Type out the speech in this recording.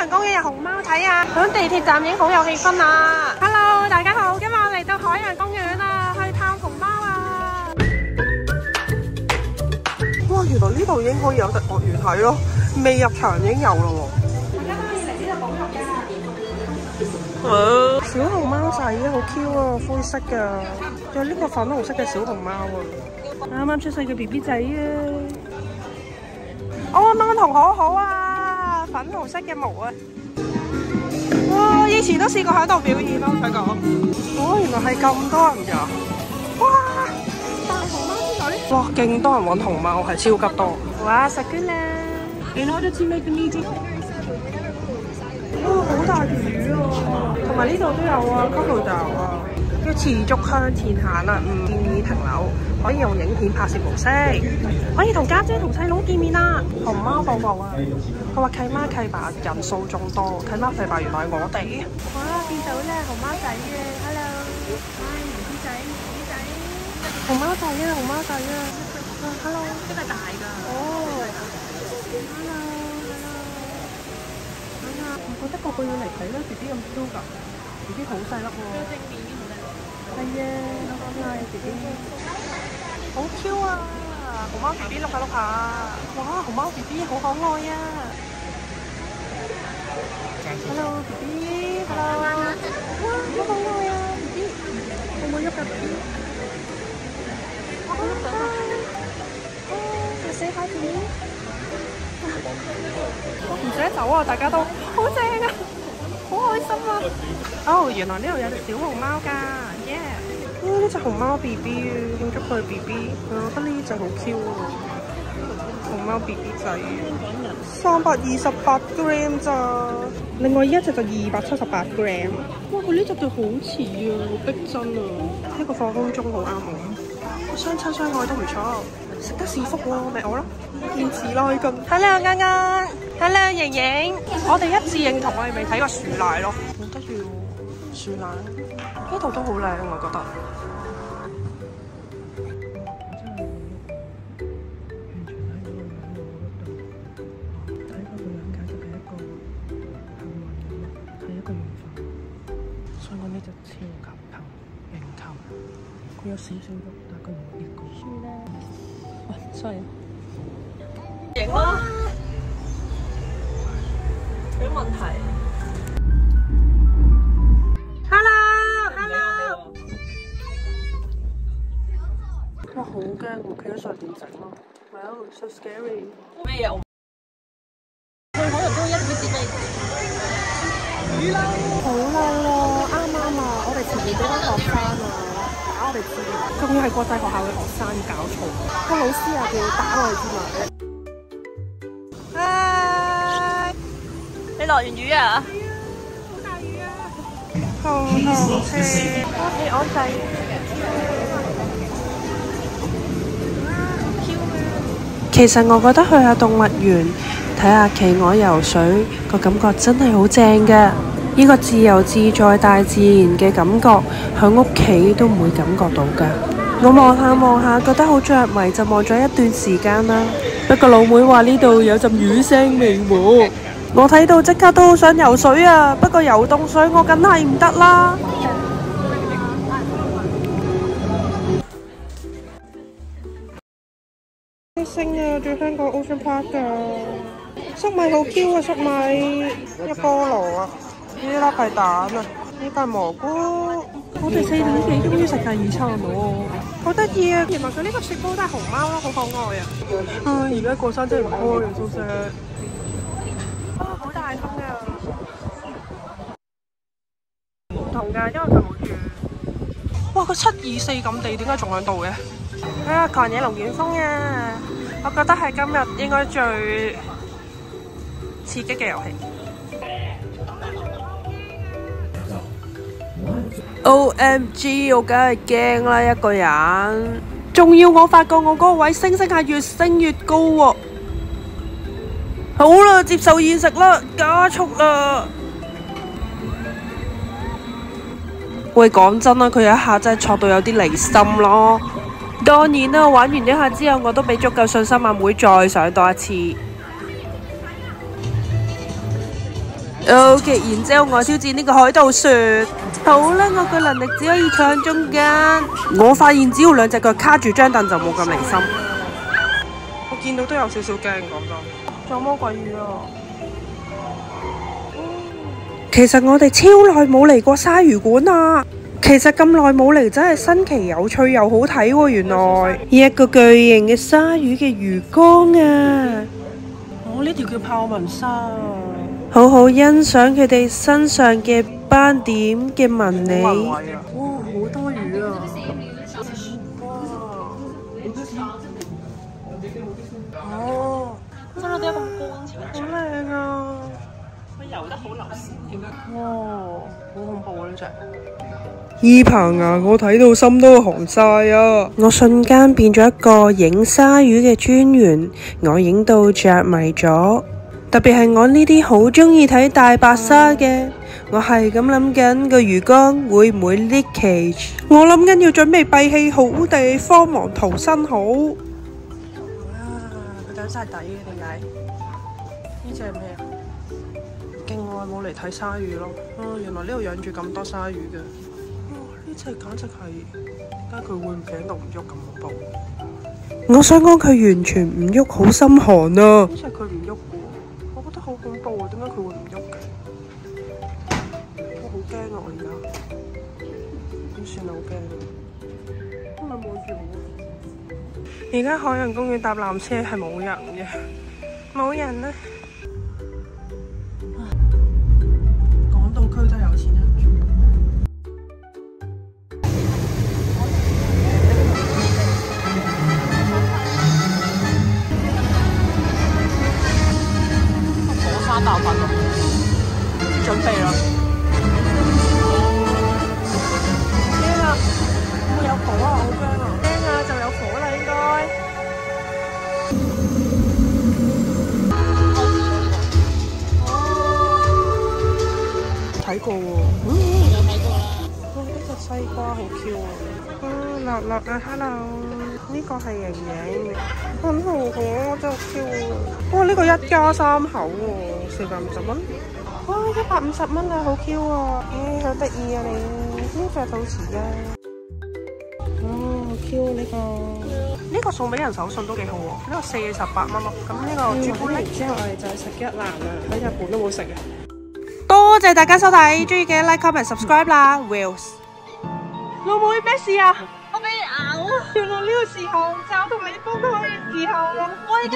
洋公園有熊貓睇啊！響地鐵站已經好有氣氛啦。Hello， 大家好，今日我嚟到海洋公園啦，去探熊貓啊！哇，原來呢度已經可以有植物園睇咯，未入場已經有啦喎。大家都可以嚟呢度保育㗎。小熊貓仔啊，好 Q 啊，灰色㗎，有呢個粉紅色嘅小熊貓啊，啱啱出世嘅 BB 仔啊！哦，蚊童好好啊，粉紅色嘅毛啊！哇，以前都試過喺度表演咯，想講。哦，原來係咁多人㗎！哇，大熊貓之隊！哇，勁多人揾熊貓，係超級多。哇，食good啦！In order to make the meeting。哇，好大條魚啊！同埋呢度都有啊，crocodile啊！要持續向前行啊，唔建議停留。可以用影片拍攝模式，可以同家姐同細佬見面啦。熊貓寶寶啊！佢話契媽契爸人數眾多，契媽契爸原來係我哋。哇！見到咧熊貓仔啊 ，hello， 嗨，唔知仔，唔知仔，熊貓仔啊，熊貓仔啊 ，hello， 真係大㗎。哦 ，hello， 我覺得個個要嚟睇啦 ，B B 咁 Q 㗎 ，B B 好細粒喎。正面啲好靚。係啊，啱啊 ，B B。好 Q 啊！熊貓 B B 碌下碌下，哇！熊貓 B B 好可愛啊 ！Hello B B，Hello， 哇，好可愛啊 B B， 可唔可以喐㗎 B B？ 我喐到啊！哦，死下 B B， 唔使走啊！大家都好正啊，好開心啊！哦，原來呢度有隻小熊貓㗎 ，yeah！呢隻熊貓 B B 慶祝佢 B B， 我覺得呢隻好 Q 啊！熊貓 B B 仔，328 gram 咋？另外一隻就278 gram。哇！佢呢隻對好似啊，好逼真啊！呢個放空中好啱我，相親相愛都唔錯，食得是福喎，咪我咯，堅持耐近。Hello 啱啱 ，Hello 瑩瑩，我哋一致認同，我哋未睇過樹奶咯，好得意喎，樹奶呢度都好靚，我覺得。佢有少少肉，但係佢唔會跌過。算啦。喂，衰。影咯。有問題。Hello。哇，好驚！我企喺上點整咯。Well, so scary。咩嘢？去海洋公園一會接你。雨褸。好靚喎，啱啱啊！我哋前面嗰班學生啊。我哋知，仲要係國際學校嘅學生要搞錯，個老師啊，佢要打我哋添啊！嗨，你落完雨啊？係啊，好大雨啊！好車，企鵝仔，其實我覺得去下動物園睇下企鵝游水個感覺真係好正㗎。呢個自由自在大自然嘅感覺，喺屋企都唔會感覺到㗎。我望下，覺得好着迷，就望咗一段時間啦。不過老妹話呢度有陣魚腥味喎，我睇到即刻都好想游水啊！不過游凍水我梗係唔得啦。星啊，最香港 Ocean Park 㗎，粟米好 Q 啊，粟米一菠蘿啊！呢粒係蛋啊，呢個係蘑菇。我哋4點幾終於食第2餐喎，好得意啊！原來佢呢個雪糕都係熊貓咯，好可愛啊！而家過山車唔開啊，蘇石。哇，好大風啊！唔同㗎，因為佢冇住。哇，佢724咁地，點解仲喺度嘅？啊，狂野龍捲風啊！我覺得係今日應該最刺激嘅遊戲。OMG！ 我梗係驚啦，一個人，仲要我發覺我嗰個位升下越升越高喎。好啦，接受現實啦，加速啦！喂，講真啦，佢有一下真係挫到有啲離心咯。當然啦，玩完一下之後，我都俾足夠信心阿妹再上多一次。OK， 然之後我挑戰呢個海盜船。好啦，我嘅能力只可以坐喺中間。我發現只要兩隻腳卡住張凳就冇咁離心。我見到都有少少驚，講真。仲有魔鬼魚啊！其實我哋超耐冇嚟過鯊魚館啊！其實咁耐冇嚟真係新奇有趣又好睇喎！原來一個巨型嘅鯊魚嘅魚缸啊！哦，呢條叫豹紋鯊。好好欣賞佢哋身上嘅斑點嘅紋理。哇，好多魚啊！哦，真係啲咁光滑，好靚啊！佢游得好流線。哇，好恐怖啊！呢隻。依棚啊，我睇到心都紅晒啊！我瞬間變咗一個影鯊魚嘅專員，我影到着迷咗。特別係我呢啲好中意睇大白鯊嘅，我係咁諗緊個魚缸會唔會 leakage？ 我諗緊要準備閉氣好地，慌忙逃生好。啊！佢等晒底嘅點解？呢隻係咩啊？勁耐冇嚟睇鯊魚咯。原來呢度養住咁多鯊魚嘅。呢隻簡直係點解佢會唔喺度唔喐咁恐怖？我想講佢完全唔喐，好心寒啊！呢隻佢唔喐嘅，我覺得好恐怖啊！點解佢會唔喐嘅？我好驚啊！我而家點算啊？好驚！係咪望住我？而家海洋公園搭纜車係冇人嘅，冇人啊！港島區都有錢人住。大份咯，準備啦！驚啊！會有火啊！好驚啊！驚啊！就有火啦，應該。睇過喎，有睇過啦。哇！呢隻西瓜好 Q 啊！樂樂啊 ，hello！ 呢個係瑩瑩，很好可，真係 Q 啊！哇！呢個1家3口喎，450蚊。哇！150蚊啊，好 Q 啊！好得意啊你，呢隻好似啊。好 Q 呢個。呢個送俾人手信都幾好喎，呢個48蚊咯。咁呢個朱古力之後我哋就去食一蘭啦，喺日本都冇食嘅。多謝大家收睇，中意嘅 like、comment、subscribe 啦 ，Wills。老妹咩事啊？我俾你咬啊！原來呢個時候就同你幫佢嘅時候，我而家。